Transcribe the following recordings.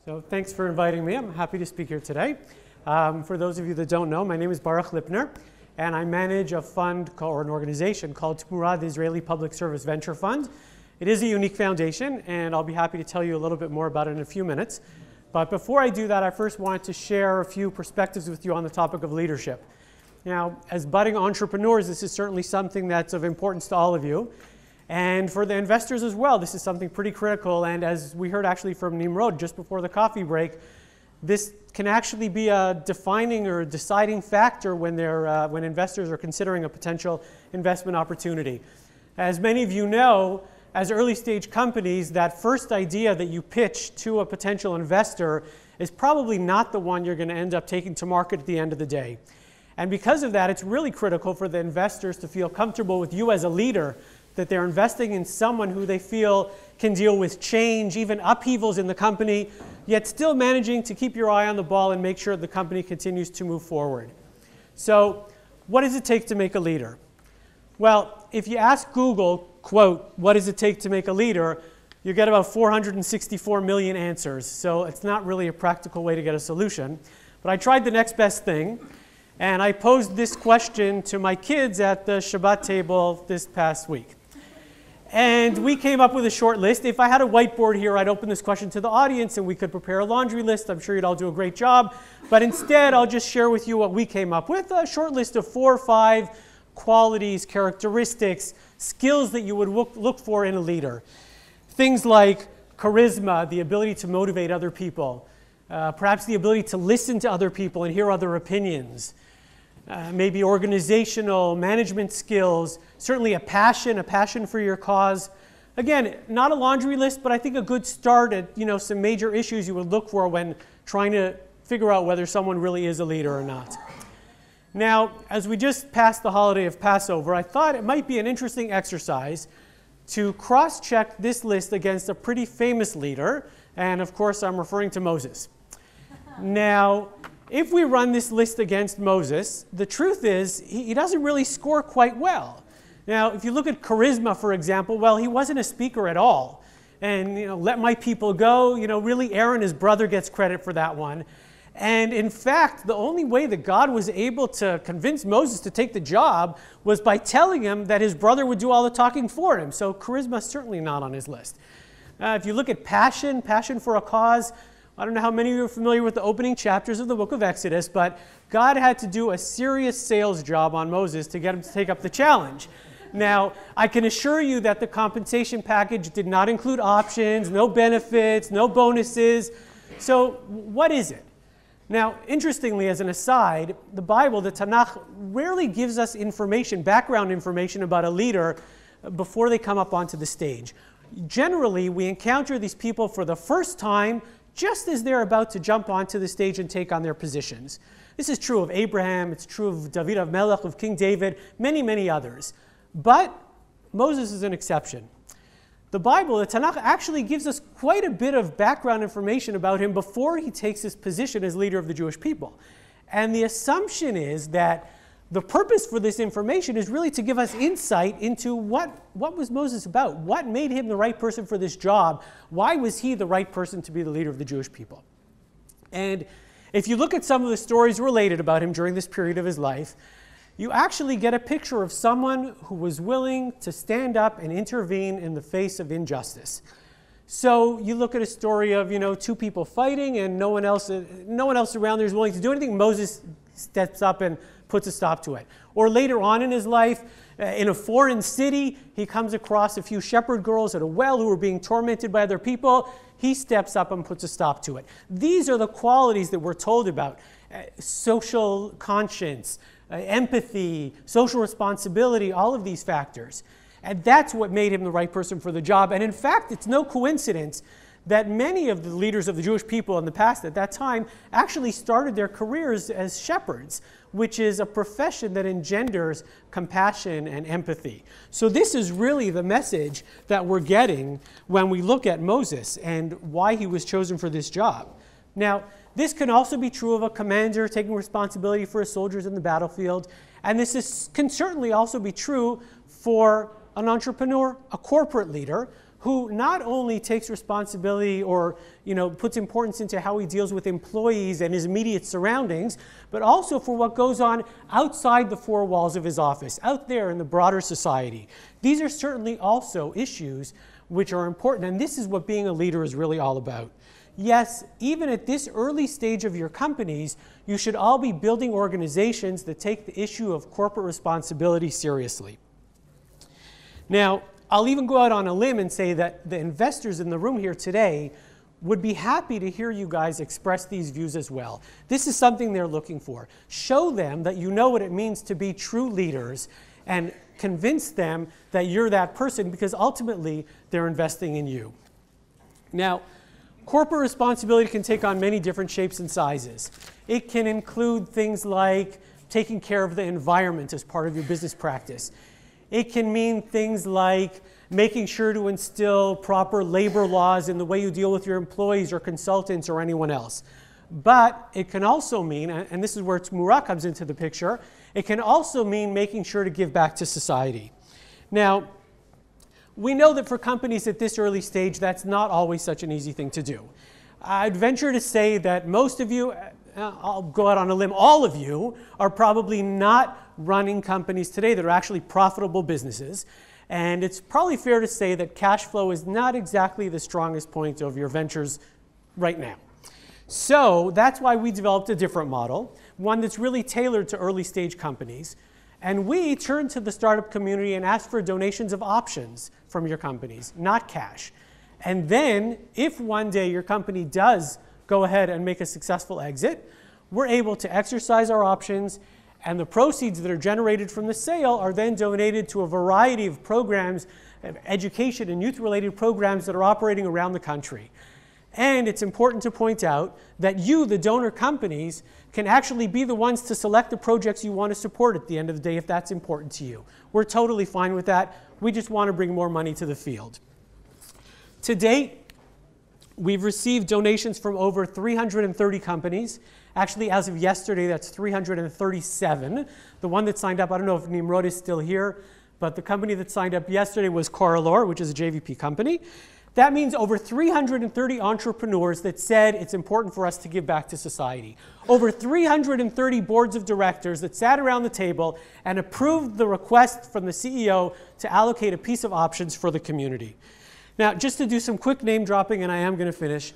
So thanks for inviting me. I'm happy to speak here today. For those of you that don't know, my name is Baruch Lipner, and I manage a fund or an organization called Tmura, the Israeli Public Service Venture Fund. It is a unique foundation, and I'll be happy to tell you a little bit more about it in a few minutes. But before I do that, I first wanted to share a few perspectives with you on the topic of leadership. Now, as budding entrepreneurs, this is certainly something that's of importance to all of you. And for the investors as well, this is something pretty critical. And as we heard actually from Nimrod just before the coffee break, this can actually be a defining or deciding factor when investors are considering a potential investment opportunity. As many of you know, as early stage companies, that first idea that you pitch to a potential investor is probably not the one you're going to end up taking to market at the end of the day. And because of that, it's really critical for the investors to feel comfortable with you as a leader, that they're investing in someone who they feel can deal with change, even upheavals in the company, yet still managing to keep your eye on the ball and make sure the company continues to move forward. So what does it take to make a leader? Well, if you ask Google, quote, what does it take to make a leader, you get about 464 million answers. So it's not really a practical way to get a solution. But I tried the next best thing. And I posed this question to my kids at the Shabbat table this past week. And we came up with a short list. If I had a whiteboard here, I'd open this question to the audience and we could prepare a laundry list. I'm sure you'd all do a great job. But instead, I'll just share with you what we came up with, a short list of 4 or 5 qualities, characteristics, skills that you would look for in a leader. Things like charisma, the ability to motivate other people, perhaps the ability to listen to other people and hear other opinions, maybe organizational, management skills, certainly a passion for your cause. Again, not a laundry list, but I think a good start at some major issues you would look for when trying to figure out whether someone really is a leader or not. Now, as we just passed the holiday of Passover, I thought it might be an interesting exercise to cross-check this list against a pretty famous leader, and of course I'm referring to Moses. Now, if we run this list against Moses, the truth is he doesn't really score quite well. Now, if you look at charisma, for example, well, he wasn't a speaker at all. And, let my people go, really Aaron, his brother, gets credit for that one. And in fact, the only way that God was able to convince Moses to take the job was by telling him that his brother would do all the talking for him. So charisma is certainly not on his list. If you look at passion for a cause, I don't know how many of you are familiar with the opening chapters of the book of Exodus, but God had to do a serious sales job on Moses to get him to take up the challenge. Now, I can assure you that the compensation package did not include options, no benefits, no bonuses. So what is it? Now, interestingly, as an aside, the Bible, the Tanakh, rarely gives us information, background information about a leader before they come up onto the stage. Generally, we encounter these people for the first time just as they're about to jump onto the stage and take on their positions. This is true of Abraham, it's true of David Melech, of King David, many, many others. But Moses is an exception. The Bible, the Tanakh, actually gives us quite a bit of background information about him before he takes his position as leader of the Jewish people. And the assumption is that the purpose for this information is really to give us insight into what was Moses about? What made him the right person for this job? Why was he the right person to be the leader of the Jewish people? And if you look at some of the stories related about him during this period of his life, you actually get a picture of someone who was willing to stand up and intervene in the face of injustice. So you look at a story of 2 people fighting and no one else around there is willing to do anything. Moses steps up and puts a stop to it. Or later on in his life, in a foreign city, he comes across a few shepherd girls at a well who are being tormented by other people. He steps up and puts a stop to it. These are the qualities that we're told about. Social conscience, empathy, social responsibility, all of these factors. And that's what made him the right person for the job. And in fact, it's no coincidence that many of the leaders of the Jewish people in the past at that time actually started their careers as shepherds, which is a profession that engenders compassion and empathy. So this is really the message that we're getting when we look at Moses and why he was chosen for this job. Now, this can also be true of a commander taking responsibility for his soldiers in the battlefield, and can certainly also be true for an entrepreneur, a corporate leader, who not only takes responsibility or puts importance into how he deals with employees and his immediate surroundings, but also for what goes on outside the four walls of his office, out there in the broader society. These are certainly also issues which are important, and this is what being a leader is really all about. Yes, even at this early stage of your companies, you should all be building organizations that take the issue of corporate responsibility seriously. Now, I'll even go out on a limb and say that the investors in the room here today would be happy to hear you guys express these views as well. This is something they're looking for. Show them that you know what it means to be true leaders and convince them that you're that person, because ultimately they're investing in you. Now, corporate responsibility can take on many different shapes and sizes. It can include things like taking care of the environment as part of your business practice. It can mean things like making sure to instill proper labor laws in the way you deal with your employees or consultants or anyone else. But it can also mean, and this is where Tmura comes into the picture, it can also mean making sure to give back to society. Now, we know that for companies at this early stage, that's not always such an easy thing to do. I'd venture to say that most of you, I'll go out on a limb, all of you are probably not running companies today that are actually profitable businesses. And it's probably fair to say that cash flow is not exactly the strongest point of your ventures right now. So that's why we developed a different model, one that's really tailored to early stage companies. And we turned to the startup community and asked for donations of options from your companies, not cash. And then, if one day your company does go ahead and make a successful exit, we're able to exercise our options, and the proceeds that are generated from the sale are then donated to a variety of programs, education and youth-related programs that are operating around the country. And it's important to point out that you, the donor companies, can actually be the ones to select the projects you want to support at the end of the day if that's important to you. We're totally fine with that. We just want to bring more money to the field. To date, we've received donations from over 330 companies. Actually, as of yesterday, that's 337. The one that signed up, I don't know if Nimrod is still here, but the company that signed up yesterday was Coralor, which is a JVP company. That means over 330 entrepreneurs that said it's important for us to give back to society. Over 330 boards of directors that sat around the table and approved the request from the CEO to allocate a piece of options for the community. Now, just to do some quick name dropping, and I am going to finish,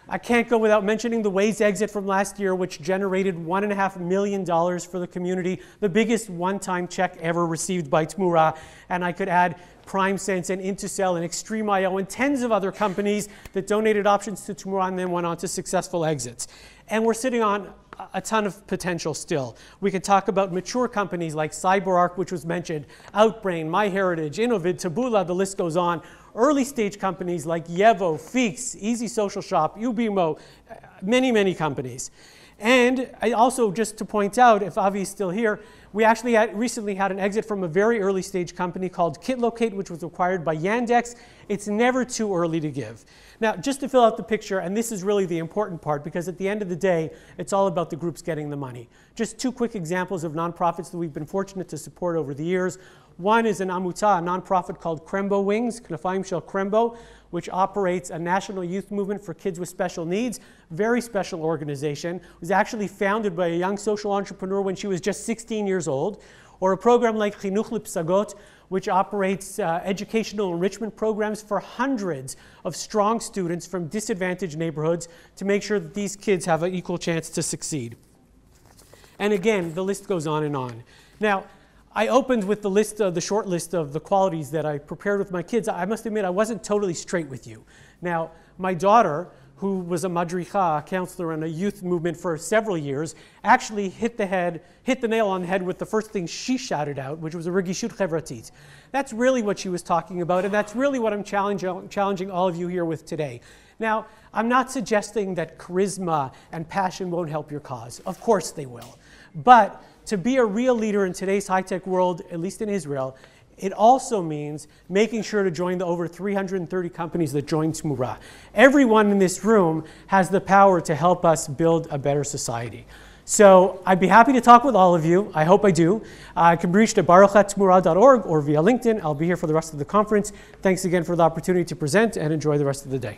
I can't go without mentioning the Waze exit from last year, which generated $1.5 million for the community, the biggest one-time check ever received by Tmura. And I could add PrimeSense and Intercell and Extreme.io and tens of other companies that donated options to Tmura and then went on to successful exits. And we're sitting on a ton of potential still. We could talk about mature companies like CyberArk, which was mentioned, Outbrain, MyHeritage, Innovid, Taboola, the list goes on. Early stage companies like Yevo, Feeks, Easy Social Shop, Ubimo, many, many companies. And I also, just to point out, if Avi is still here, we actually recently had an exit from a very early stage company called KitLocate, which was acquired by Yandex. It's never too early to give. Now, just to fill out the picture, and this is really the important part, because at the end of the day, it's all about the groups getting the money. Just two quick examples of nonprofits that we've been fortunate to support over the years. One is an Amuta, a nonprofit called Krembo Wings, Knafayim Shel Krembo, which operates a national youth movement for kids with special needs. Very special organization. It was actually founded by a young social entrepreneur when she was just 16 years old. Or a program like Chinuch Lipsagot, which operates educational enrichment programs for hundreds of strong students from disadvantaged neighborhoods to make sure that these kids have an equal chance to succeed. And again, the list goes on and on. Now, I opened with the list, the short list of the qualities that I prepared with my kids. I must admit, I wasn't totally straight with you. Now, my daughter, who was a madricha, a counselor in a youth movement for several years, actually hit the nail on the head with the first thing she shouted out, which was a regishut chevratit. That's really what she was talking about, and that's really what I'm challenging all of you here with today. Now, I'm not suggesting that charisma and passion won't help your cause. Of course they will. But to be a real leader in today's high-tech world, at least in Israel, it also means making sure to join the over 330 companies that joined Tmura. Everyone in this room has the power to help us build a better society. So I'd be happy to talk with all of you. I hope I do. I can be reached at baruch@tmura.org or via LinkedIn. I'll be here for the rest of the conference. Thanks again for the opportunity to present, and enjoy the rest of the day.